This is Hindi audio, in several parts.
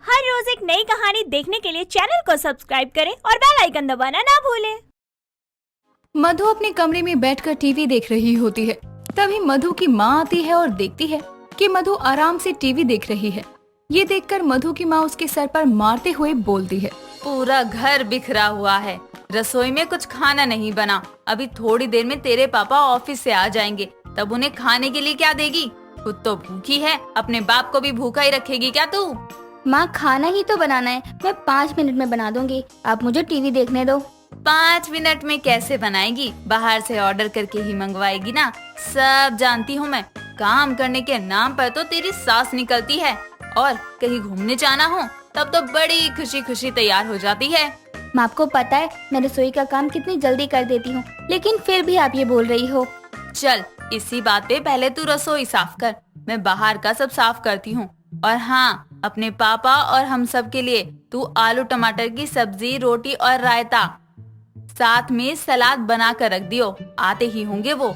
हर रोज एक नई कहानी देखने के लिए चैनल को सब्सक्राइब करें और बेल आइकन दबाना ना भूलें। मधु अपने कमरे में बैठकर टीवी देख रही होती है। तभी मधु की माँ आती है और देखती है कि मधु आराम से टीवी देख रही है। ये देखकर मधु की माँ उसके सर पर मारते हुए बोलती है, पूरा घर बिखरा हुआ है, रसोई में कुछ खाना नहीं बना। अभी थोड़ी देर में तेरे पापा ऑफिस से आ जाएंगे, तब उन्हें खाने के लिए क्या देगी? खुद तो भूखी है, अपने बाप को भी भूखा ही रखेगी क्या तू? माँ, खाना ही तो बनाना है, मैं 5 मिनट में बना दूंगी, आप मुझे टीवी देखने दो। 5 मिनट में कैसे बनाएगी? बाहर से ऑर्डर करके ही मंगवाएगी ना। सब जानती हूँ मैं, काम करने के नाम पर तो तेरी सास निकलती है, और कहीं घूमने जाना हो तब तो बड़ी खुशी खुशी तैयार हो जाती है। माँ, आपको पता है मैं रसोई का काम कितनी जल्दी कर देती हूँ, लेकिन फिर भी आप ये बोल रही हो। चल, इसी बात पे पहले तू रसोई साफ कर, मैं बाहर का सब साफ करती हूँ। और हाँ, अपने पापा और हम सब के लिए तू आलू टमाटर की सब्जी, रोटी और रायता, साथ में सलाद बना कर रख दियो, आते ही होंगे वो।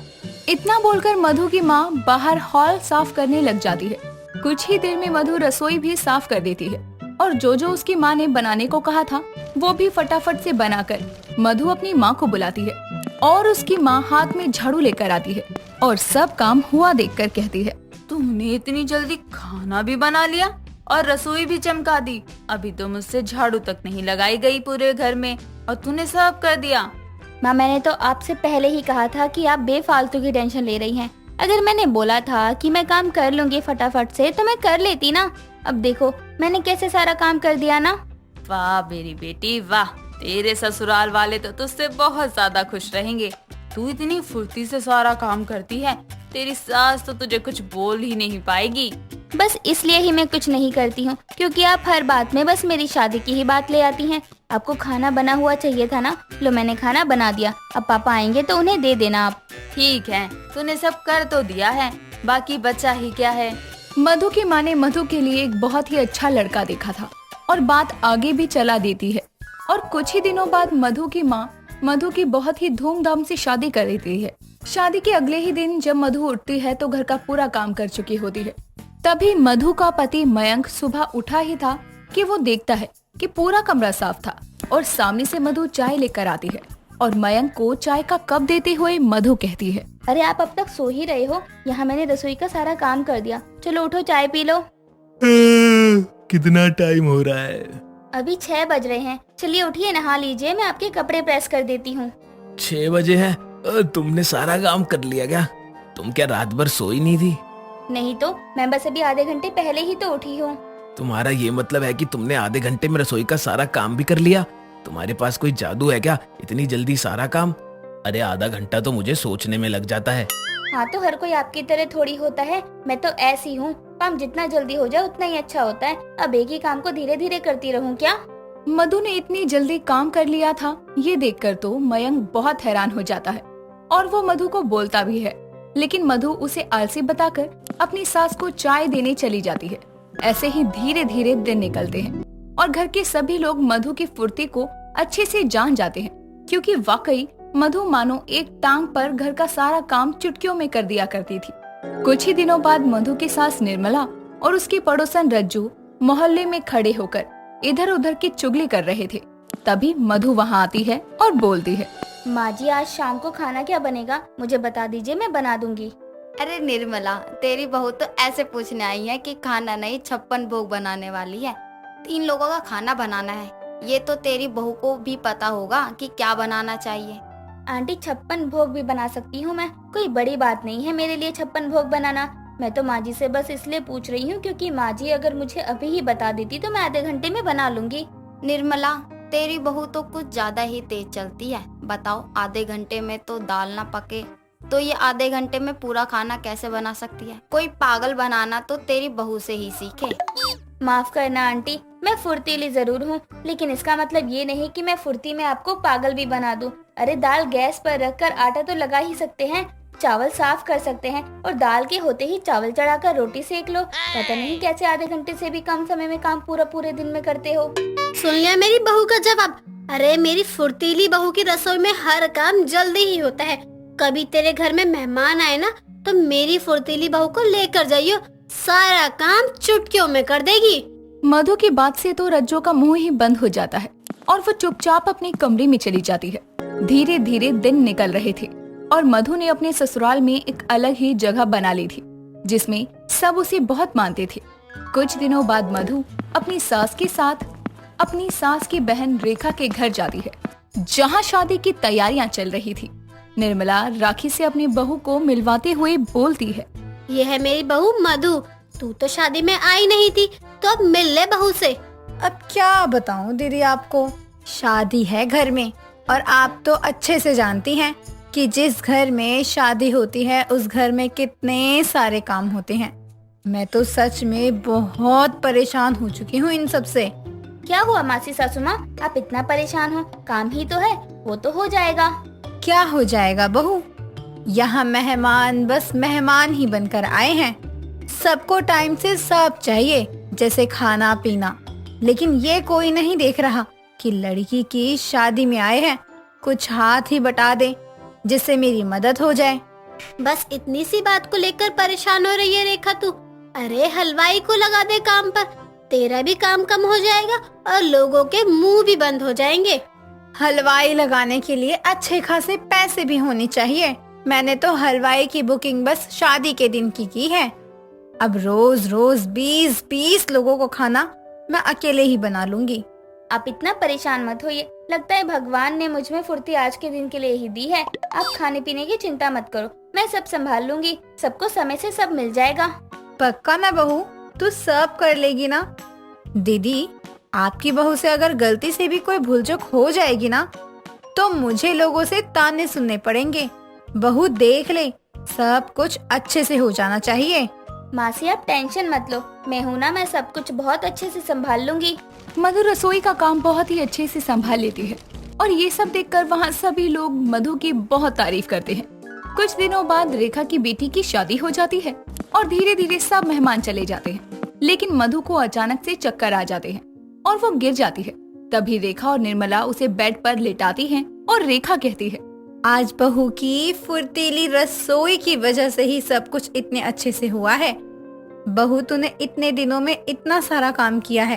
इतना बोलकर मधु की माँ बाहर हॉल साफ करने लग जाती है। कुछ ही देर में मधु रसोई भी साफ कर देती है और जो उसकी माँ ने बनाने को कहा था वो भी फटाफट से बनाकर मधु अपनी माँ को बुलाती है और उसकी माँ हाथ में झाड़ू लेकर आती है और सब काम हुआ देखकर कहती है, तुमने इतनी जल्दी खाना भी बना लिया और रसोई भी चमका दी। अभी तो मुझसे झाड़ू तक नहीं लगाई गई पूरे घर में, और तूने सब कर दिया। माँ, मैंने तो आपसे पहले ही कहा था कि आप बेफालतू की टेंशन ले रही हैं। अगर मैंने बोला था कि मैं काम कर लूंगी फटाफट से तो मैं कर लेती ना। अब देखो मैंने कैसे सारा काम कर दिया ना। वाह मेरी बेटी वाह, तेरे ससुराल वाले तो तुझसे बहुत ज्यादा खुश रहेंगे। तू इतनी फुर्ती से सारा काम करती है, तेरी सास तो तुझे कुछ बोल ही नहीं पाएगी। बस इसलिए ही मैं कुछ नहीं करती हूँ क्योंकि आप हर बात में बस मेरी शादी की ही बात ले आती हैं। आपको खाना बना हुआ चाहिए था ना, लो मैंने खाना बना दिया, अब पापा आएंगे तो उन्हें दे देना आप। ठीक है, तूने सब कर तो दिया है, बाकी बचा ही क्या है। मधु की माँ ने मधु के लिए एक बहुत ही अच्छा लड़का देखा था और बात आगे भी चला देती है। और कुछ ही दिनों बाद मधु की माँ मधु की बहुत ही धूमधाम से शादी कर देती है। शादी के अगले ही दिन जब मधु उठती है तो घर का पूरा काम कर चुकी होती है। तभी मधु का पति मयंक सुबह उठा ही था कि वो देखता है कि पूरा कमरा साफ था और सामने से मधु चाय लेकर आती है और मयंक को चाय का कप देते हुए मधु कहती है, अरे आप अब तक सो ही रहे हो, यहाँ मैंने रसोई का सारा काम कर दिया, चलो उठो चाय पी लो। कितना टाइम हो रहा है? अभी 6 बज रहे हैं, चलिए उठिए नहा लीजिए, मैं आपके कपड़े प्रेस कर देती हूँ। 6 बजे है? तुमने सारा काम कर लिया क्या? तुम क्या रात भर सोई नहीं थी? नहीं तो, मैं बस अभी आधे घंटे पहले ही तो उठी हूँ। तुम्हारा ये मतलब है कि तुमने आधे घंटे में रसोई का सारा काम भी कर लिया? तुम्हारे पास कोई जादू है क्या, इतनी जल्दी सारा काम? अरे आधा घंटा तो मुझे सोचने में लग जाता है। हाँ तो हर कोई आपकी तरह थोड़ी होता है, मैं तो ऐसी हूँ, काम जितना जल्दी हो जाए उतना ही अच्छा होता है। अब एक ही काम को धीरे धीरे करती रहूँ क्या? मधु ने इतनी जल्दी काम कर लिया था, ये देखकर तो मयंक बहुत हैरान हो जाता है और वो मधु को बोलता भी है, लेकिन मधु उसे आलसी बताकर अपनी सास को चाय देने चली जाती है। ऐसे ही धीरे धीरे दिन निकलते हैं और घर के सभी लोग मधु की फुर्ती को अच्छे से जान जाते हैं, क्योंकि वाकई मधु मानो एक टांग पर घर का सारा काम चुटकियों में कर दिया करती थी। कुछ ही दिनों बाद मधु की सास निर्मला और उसकी पड़ोसन रज्जू मोहल्ले में खड़े होकर इधर उधर की चुगली कर रहे थे। तभी मधु वहाँ आती है और बोलती है, माँ जी, आज शाम को खाना क्या बनेगा, मुझे बता दीजिए, मैं बना दूंगी। अरे निर्मला, तेरी बहू तो ऐसे पूछने आई है कि खाना नहीं 56 भोग बनाने वाली है। 3 लोगों का खाना बनाना है, ये तो तेरी बहू को भी पता होगा कि क्या बनाना चाहिए। आंटी, 56 भोग भी बना सकती हूँ मैं, कोई बड़ी बात नहीं है मेरे लिए 56 भोग बनाना। मैं तो माँ जी से बस इसलिए पूछ रही हूँ क्योंकि माँ जी अगर मुझे अभी ही बता देती तो मैं आधे घंटे में बना लूंगी। निर्मला, तेरी बहू तो कुछ ज्यादा ही तेज चलती है। बताओ, आधे घंटे में तो दाल ना पके तो ये आधे घंटे में पूरा खाना कैसे बना सकती है? कोई पागल बनाना तो तेरी बहू से ही सीखे। माफ करना आंटी, मैं फुर्तीली जरूर हूँ, लेकिन इसका मतलब ये नहीं कि मैं फुर्ती में आपको पागल भी बना दूँ। अरे दाल गैस पर रखकर आटा तो लगा ही सकते हैं, चावल साफ कर सकते हैं और दाल के होते ही चावल चढ़ाकर रोटी सेक लो। पता नहीं कैसे आधे घंटे से भी कम समय में काम पूरे दिन में करते हो। सुन लिया मेरी बहू का जवाब। अरे मेरी फुर्तीली बहू की रसोई में हर काम जल्दी ही होता है। कभी तेरे घर में मेहमान आए ना तो मेरी फुर्तीली बहू को लेकर जाइयो, सारा काम चुटकियों में कर देगी। मधु की बात से तो रज्जो का मुंह ही बंद हो जाता है और वो चुपचाप अपने कमरे में चली जाती है। धीरे धीरे दिन निकल रहे थे और मधु ने अपने ससुराल में एक अलग ही जगह बना ली थी जिसमें सब उसे बहुत मानते थे। कुछ दिनों बाद मधु अपनी सास के साथ अपनी सास की बहन रेखा के घर जाती है जहाँ शादी की तैयारियां चल रही थी। निर्मला राखी से अपनी बहू को मिलवाते हुए बोलती है, ये है मेरी बहू मधु। तू तो शादी में आई नहीं थी, तो अब मिल ले बहू से। अब क्या बताऊं दीदी आपको, शादी है घर में और आप तो अच्छे से जानती हैं कि जिस घर में शादी होती है उस घर में कितने सारे काम होते हैं। मैं तो सच में बहुत परेशान हो चुकी हूँ इन सब से। क्या हुआ मासी सासू माँ, आप इतना परेशान हो? काम ही तो है, वो तो हो जाएगा। क्या हो जाएगा बहू, यहाँ मेहमान बस मेहमान ही बनकर आए हैं। सबको टाइम से सब चाहिए, जैसे खाना पीना, लेकिन ये कोई नहीं देख रहा कि लड़की की शादी में आए हैं। कुछ हाथ ही बटा दे जिससे मेरी मदद हो जाए। बस इतनी सी बात को लेकर परेशान हो रही है रेखा तू? अरे हलवाई को लगा दे काम पर, तेरा भी काम कम हो जाएगा और लोगों के मुंह भी बंद हो जाएंगे। हलवाई लगाने के लिए अच्छे खासे पैसे भी होने चाहिए। मैंने तो हलवाई की बुकिंग बस शादी के दिन की है। अब रोज रोज 20-20 लोगों को खाना मैं अकेले ही बना लूंगी। आप इतना परेशान मत होइए, लगता है भगवान ने मुझ में फुर्ती आज के दिन के लिए ही दी है। आप खाने पीने की चिंता मत करो, मैं सब संभाल लूंगी। सबको समय से सब मिल जाएगा। पक्का ना बहू, तू सब कर लेगी ना? दीदी, आपकी बहू से अगर गलती से भी कोई भूल चूक हो जाएगी ना तो मुझे लोगों से ताने सुनने पड़ेंगे। बहू देख ले, सब कुछ अच्छे से हो जाना चाहिए। मासी आप टेंशन मत लो, मैं हूँ ना, मैं सब कुछ बहुत अच्छे से संभाल लूंगी। मधु रसोई का काम बहुत ही अच्छे से संभाल लेती है और ये सब देखकर वहाँ सभी लोग मधु की बहुत तारीफ करते हैं। कुछ दिनों बाद रेखा की बेटी की शादी हो जाती है और धीरे धीरे सब मेहमान चले जाते हैं, लेकिन मधु को अचानक से चक्कर आ जाते हैं और वो गिर जाती है। तभी रेखा और निर्मला उसे बेड पर लेटाती हैं और रेखा कहती है, आज बहू की फुर्तीली रसोई की वजह से ही सब कुछ इतने अच्छे से हुआ है। बहू, तूने इतने दिनों में इतना सारा काम किया है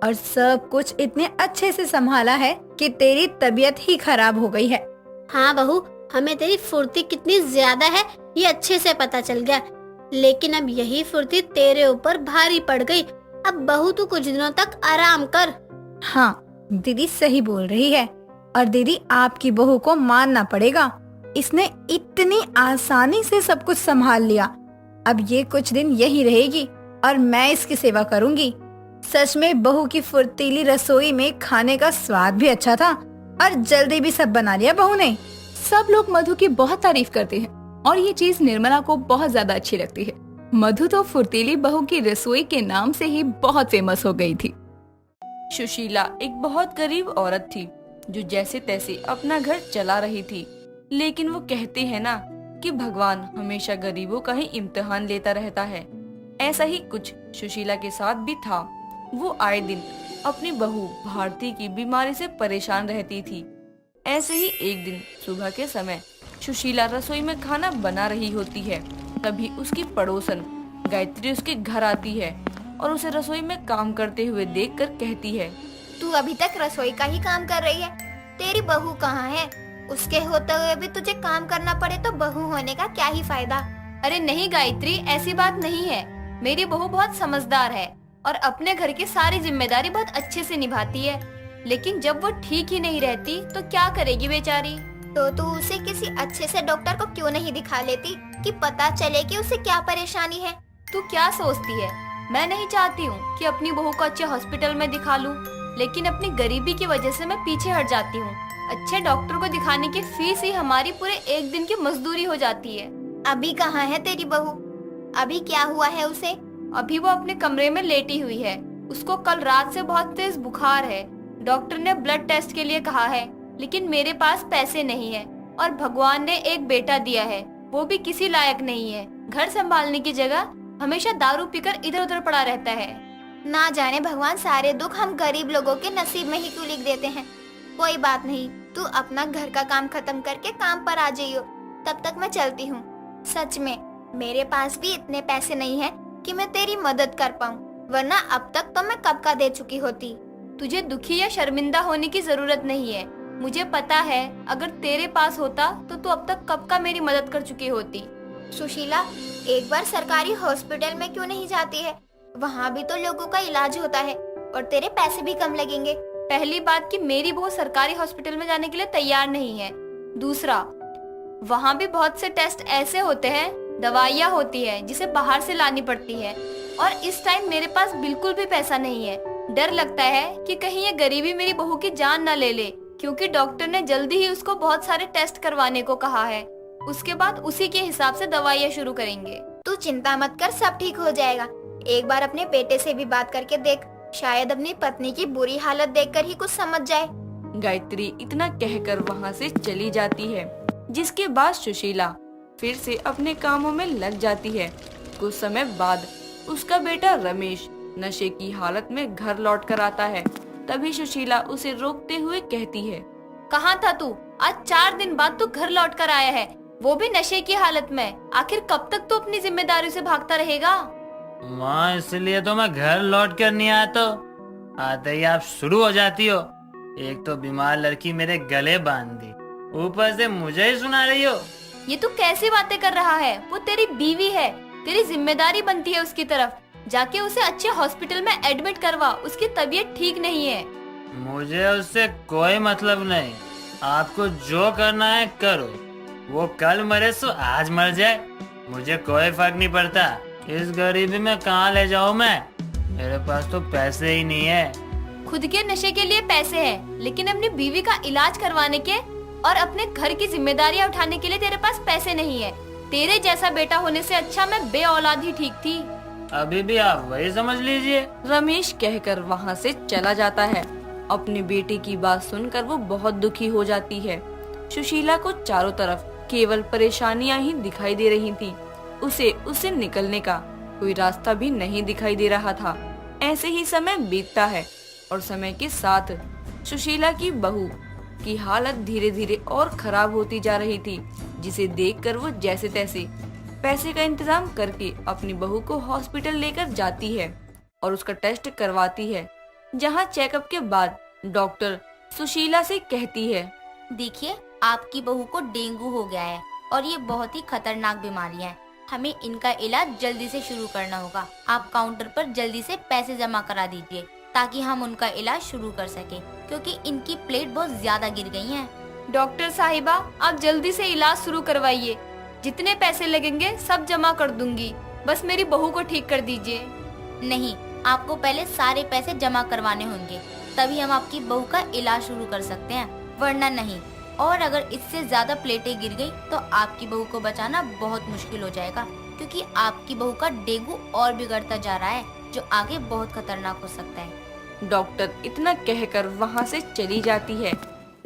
और सब कुछ इतने अच्छे से संभाला है कि तेरी तबीयत ही खराब हो गई है। हाँ बहू, हमें तेरी फुर्ती कितनी ज्यादा है ये अच्छे से पता चल गया, लेकिन अब यही फुर्ती तेरे ऊपर भारी पड़ गई। अब बहू तू कुछ दिनों तक आराम कर। हाँ, दीदी सही बोल रही है और दीदी आपकी बहू को मानना पड़ेगा, इसने इतनी आसानी से सब कुछ संभाल लिया। अब ये कुछ दिन यही रहेगी और मैं इसकी सेवा करूंगी। सच में बहू की फुर्तीली रसोई में खाने का स्वाद भी अच्छा था और जल्दी भी सब बना लिया बहू ने। सब लोग मधु की बहुत तारीफ करते हैं और ये चीज निर्मला को बहुत ज्यादा अच्छी लगती है। मधु तो फुर्तीली बहू की रसोई के नाम से ही बहुत फेमस हो गई थी। सुशीला एक बहुत गरीब औरत थी जो जैसे तैसे अपना घर चला रही थी, लेकिन वो कहते हैं ना कि भगवान हमेशा गरीबों का ही इम्तिहान लेता रहता है। ऐसा ही कुछ सुशीला के साथ भी था। वो आए दिन अपनी बहू भारती की बीमारी से परेशान रहती थी। ऐसे ही एक दिन सुबह के समय सुशीला रसोई में खाना बना रही होती है। तभी उसकी पड़ोसन गायत्री उसके घर आती है और उसे रसोई में काम करते हुए देखकर कहती है, तू अभी तक रसोई का ही काम कर रही है, तेरी बहू कहाँ है? उसके होते हुए भी तुझे काम करना पड़े तो बहू होने का क्या ही फायदा। अरे नहीं गायत्री, ऐसी बात नहीं है। मेरी बहू बहुत समझदार है और अपने घर की सारी जिम्मेदारी बहुत अच्छे से निभाती है, लेकिन जब वो ठीक ही नहीं रहती तो क्या करेगी बेचारी। तो तू उसे किसी अच्छे से डॉक्टर को क्यों नहीं दिखा लेती कि पता चले कि उसे क्या परेशानी है? तू क्या सोचती है, मैं नहीं चाहती हूँ कि अपनी बहू को अच्छे हॉस्पिटल में दिखा लूँ, लेकिन अपनी गरीबी की वजह से मैं पीछे हट जाती हूँ। अच्छे डॉक्टर को दिखाने की फीस ही हमारी पूरे एक दिन की मजदूरी हो जाती है। अभी कहाँ है तेरी बहू? अभी क्या हुआ है उसे? अभी वो अपने कमरे में लेटी हुई है। उसको कल रात से बहुत तेज बुखार है। डॉक्टर ने ब्लड टेस्ट के लिए कहा है, लेकिन मेरे पास पैसे नहीं है और भगवान ने एक बेटा दिया है, वो भी किसी लायक नहीं है। घर संभालने की जगह हमेशा दारू पीकर इधर उधर पड़ा रहता है। ना जाने भगवान सारे दुख हम गरीब लोगों के नसीब में ही क्यों लिख देते हैं। कोई बात नहीं, तू अपना घर का काम खत्म करके काम पर आ जाइयो, तब तक मैं चलती हूँ। सच में मेरे पास भी इतने पैसे नहीं है कि मैं तेरी मदद कर पाऊँ, वरना अब तक तो मैं कब का दे चुकी होती। तुझे दुखी या शर्मिंदा होने की जरूरत नहीं है। मुझे पता है अगर तेरे पास होता तो तू अब तक कब का मेरी मदद कर चुकी होती। सुशीला, एक बार सरकारी हॉस्पिटल में क्यों नहीं जाती है? वहाँ भी तो लोगों का इलाज होता है और तेरे पैसे भी कम लगेंगे। पहली बात कि मेरी बहू सरकारी हॉस्पिटल में जाने के लिए तैयार नहीं है। दूसरा, वहाँ भी बहुत से टेस्ट ऐसे होते हैं, दवाइयाँ होती है जिसे बाहर से लानी पड़ती है, और इस टाइम मेरे पास बिल्कुल भी पैसा नहीं है। डर लगता है कि कहीं ये गरीबी मेरी बहू की जान न ले ले, क्योंकि डॉक्टर ने जल्दी ही उसको बहुत सारे टेस्ट करवाने को कहा है। उसके बाद उसी के हिसाब से दवाइयाँ शुरू करेंगे। तू चिंता मत कर, सब ठीक हो जाएगा। एक बार अपने बेटे से भी बात करके देख, शायद अपनी पत्नी की बुरी हालत देखकर ही कुछ समझ जाए। गायत्री इतना कहकर वहाँ से चली जाती है, जिसके बाद सुशीला फिर से अपने कामों में लग जाती है। कुछ समय बाद उसका बेटा रमेश नशे की हालत में घर लौट कर आता है। तभी सुशीला उसे रोकते हुए कहती है, कहाँ था तू? आज 4 दिन बाद तू घर लौट कर आया है, वो भी नशे की हालत में। आखिर कब तक तू अपनी जिम्मेदारी से भागता रहेगा? माँ, इसलिए तो मैं घर लौट कर नहीं आया, तो आते ही आप शुरू हो जाती हो। एक तो बीमार लड़की मेरे गले बांध दी, ऊपर से मुझे ही सुना रही हो। ये तू कैसी बातें कर रहा है? वो तेरी बीवी है, तेरी जिम्मेदारी बनती है उसकी तरफ। जाके उसे अच्छे हॉस्पिटल में एडमिट करवा, उसकी तबीयत ठीक नहीं है। मुझे उससे कोई मतलब नहीं, आपको जो करना है करो। वो कल मरे सो आज मर जाए, मुझे कोई फर्क नहीं पड़ता। इस गरीबी में कहाँ ले जाऊँ मैं? मेरे पास तो पैसे ही नहीं है। खुद के नशे के लिए पैसे हैं, लेकिन अपनी बीवी का इलाज करवाने के और अपने घर की जिम्मेदारियां उठाने के लिए तेरे पास पैसे नहीं है। तेरे जैसा बेटा होने से अच्छा मैं बे औलाद ही ठीक थी। अभी भी आप वही समझ लीजिए। रमेश कहकर वहाँ से चला जाता है। अपने बेटे की बात सुनकर वो बहुत दुखी हो जाती है। सुशीला को चारों तरफ केवल परेशानियां ही दिखाई दे रही थी। उसे निकलने का कोई रास्ता भी नहीं दिखाई दे रहा था। ऐसे ही समय बीतता है और समय के साथ सुशीला की बहू की हालत धीरे धीरे और खराब होती जा रही थी, जिसे देखकर वो जैसे तैसे पैसे का इंतजाम करके अपनी बहू को हॉस्पिटल लेकर जाती है और उसका टेस्ट करवाती है, जहां चेकअप के बाद डॉक्टर सुशीला से कहती है, देखिए, आपकी बहू को डेंगू हो गया है और ये बहुत ही खतरनाक बीमारी है। हमें इनका इलाज जल्दी से शुरू करना होगा। आप काउंटर पर जल्दी से पैसे जमा करा दीजिए ताकि हम उनका इलाज शुरू कर सके, क्योंकि इनकी प्लेट बहुत ज्यादा गिर गई है। डॉक्टर साहिबा, आप जल्दी से इलाज शुरू करवाइए। जितने पैसे लगेंगे सब जमा कर दूंगी, बस मेरी बहू को ठीक कर दीजिए। नहीं, आपको पहले सारे पैसे जमा करवाने होंगे, तभी हम आपकी बहू का इलाज शुरू कर सकते हैं, वरना नहीं। और अगर इससे ज्यादा प्लेटें गिर गई तो आपकी बहू को बचाना बहुत मुश्किल हो जाएगा, क्योंकि आपकी बहू का डेंगू और बिगड़ता जा रहा है, जो आगे बहुत खतरनाक हो सकता है। डॉक्टर इतना कहकर वहाँ से चली जाती है।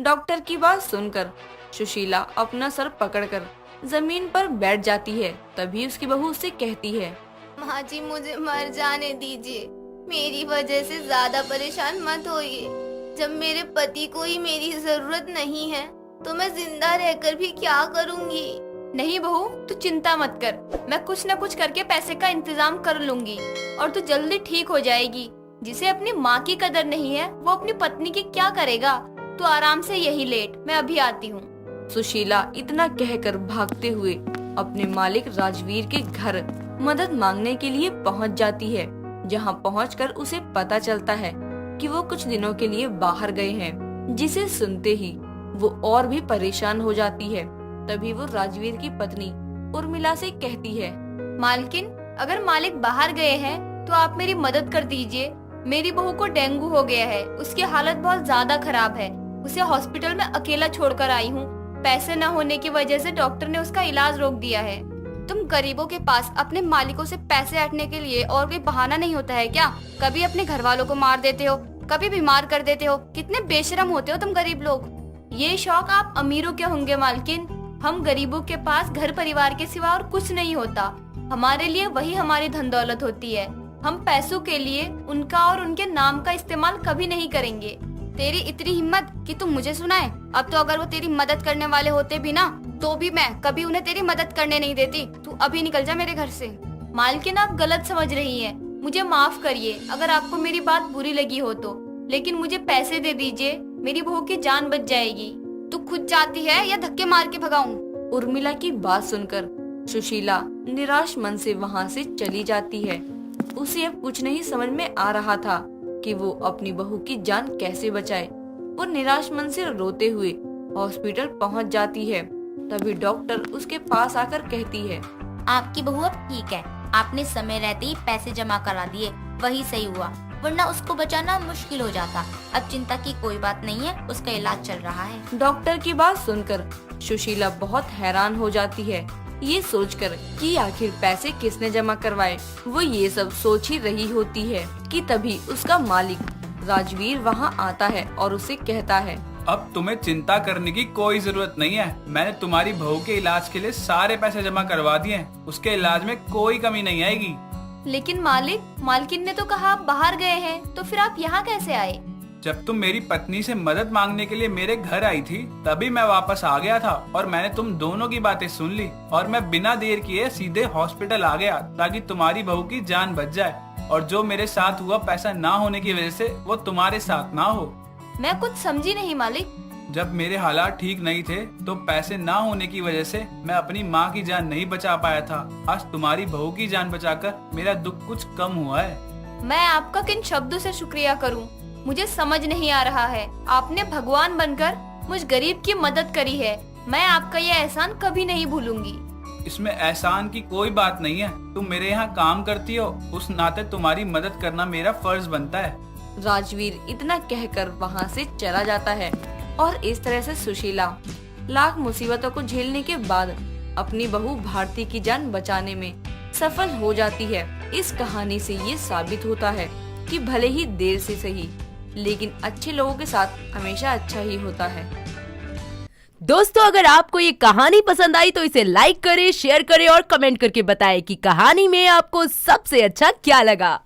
डॉक्टर की बात सुनकर सुशीला अपना सर पकड़कर जमीन पर बैठ जाती है। तभी उसकी बहू उससे कहती है, माँ जी, मुझे मर जाने दीजिए। मेरी वजह से ज्यादा परेशान मत होइए। जब मेरे पति को ही मेरी जरूरत नहीं है तो मैं जिंदा रहकर भी क्या करूँगी? नहीं बहू, तू चिंता मत कर, मैं कुछ न कुछ करके पैसे का इंतजाम कर लूंगी और तू जल्दी ठीक हो जाएगी। जिसे अपनी माँ की कदर नहीं है वो अपनी पत्नी की क्या करेगा? तू आराम से यही लेट, मैं अभी आती हूँ। सुशीला इतना कहकर भागते हुए अपने मालिक राजवीर के घर मदद मांगने के लिए पहुँच जाती है, जहाँ पहुँचकर उसे पता चलता है कि वो कुछ दिनों के लिए बाहर गए हैं। जिसे सुनते ही वो और भी परेशान हो जाती है। तभी वो राजवीर की पत्नी उर्मिला से कहती है, मालकिन, अगर मालिक बाहर गए हैं तो आप मेरी मदद कर दीजिए। मेरी बहू को डेंगू हो गया है, उसकी हालत बहुत ज्यादा खराब है। उसे हॉस्पिटल में अकेला छोड़कर आई हूँ। पैसे न होने की वजह से डॉक्टर ने उसका इलाज रोक दिया है। तुम गरीबों के पास अपने मालिकों से पैसे हटने के लिए और कोई बहाना नहीं होता है क्या? कभी अपने घर वालों को मार देते हो, कभी बीमार कर देते हो। कितने बेशरम होते हो तुम गरीब लोग। ये शौक आप अमीरों के होंगे मालकिन। हम गरीबों के पास घर परिवार के सिवा और कुछ नहीं होता। हमारे लिए वही हमारी धन दौलत होती है। हम पैसों के लिए उनका और उनके नाम का इस्तेमाल कभी नहीं करेंगे। तेरी इतनी हिम्मत कि तुम मुझे सुनाए? अब तो अगर वो तेरी मदद करने वाले होते भी ना, तो भी मैं कभी उन्हें तेरी मदद करने नहीं देती। तू अभी निकल जा मेरे घर से। मालकिन, आप गलत समझ रही हैं। मुझे माफ करिए अगर आपको मेरी बात बुरी लगी हो तो, लेकिन मुझे पैसे दे दीजिए, मेरी बहू की जान बच जाएगी। तू खुद जाती है या धक्के मार के भगाऊं? उर्मिला की बात सुनकर सुशीला निराश मन से वहाँ से चली जाती है। उसे अब कुछ नहीं समझ में आ रहा था कि वो अपनी बहू की जान कैसे बचाए। वो निराश मन से रोते हुए हॉस्पिटल पहुँच जाती है। तभी डॉक्टर उसके पास आकर कहती है, आपकी बहू अब ठीक है, आपने समय रहते ही पैसे जमा करा दिए, वही सही हुआ, वरना उसको बचाना मुश्किल हो जाता। अब चिंता की कोई बात नहीं है, उसका इलाज चल रहा है। डॉक्टर की बात सुनकर सुशीला बहुत हैरान हो जाती है, ये सोचकर कि आखिर पैसे किसने जमा करवाए। वो ये सब सोच ही रही होती है कि तभी उसका मालिक राजवीर वहाँ आता है और उसे कहता है, अब तुम्हें चिंता करने की कोई जरूरत नहीं है। मैंने तुम्हारी बहू के इलाज के लिए सारे पैसे जमा करवा दिए हैं। उसके इलाज में कोई कमी नहीं आएगी। लेकिन मालकिन ने तो कहा आप बाहर गए हैं, तो फिर आप यहाँ कैसे आए? जब तुम मेरी पत्नी से मदद मांगने के लिए मेरे घर आई थी, तभी मैं वापस आ गया था और मैंने तुम दोनों की बातें सुन ली और मैं बिना देर किए सीधे हॉस्पिटल आ गया ताकि तुम्हारी बहू की जान बच जाए और जो मेरे साथ हुआ पैसा ना होने की वजह से वो तुम्हारे साथ ना हो। मैं कुछ समझी नहीं मालिक। जब मेरे हालात ठीक नहीं थे तो पैसे ना होने की वजह से मैं अपनी माँ की जान नहीं बचा पाया था। आज तुम्हारी बहू की जान बचाकर मेरा दुख कुछ कम हुआ है। मैं आपका किन शब्दों से शुक्रिया करूं, मुझे समझ नहीं आ रहा है। आपने भगवान बनकर मुझ गरीब की मदद करी है। मैं आपका यह एहसान कभी नहीं भूलूंगी। इसमें एहसान की कोई बात नहीं है। तुम मेरे यहाँ काम करती हो, उस नाते तुम्हारी मदद करना मेरा फर्ज बनता है। राजवीर इतना कहकर वहाँ से चला जाता है और इस तरह से सुशीला लाख मुसीबतों को झेलने के बाद अपनी बहू भारती की जान बचाने में सफल हो जाती है। इस कहानी से ये साबित होता है कि भले ही देर से सही, लेकिन अच्छे लोगों के साथ हमेशा अच्छा ही होता है। दोस्तों, अगर आपको ये कहानी पसंद आई तो इसे लाइक करें, शेयर करें और कमेंट करके बताएं कि कहानी में आपको सबसे अच्छा क्या लगा।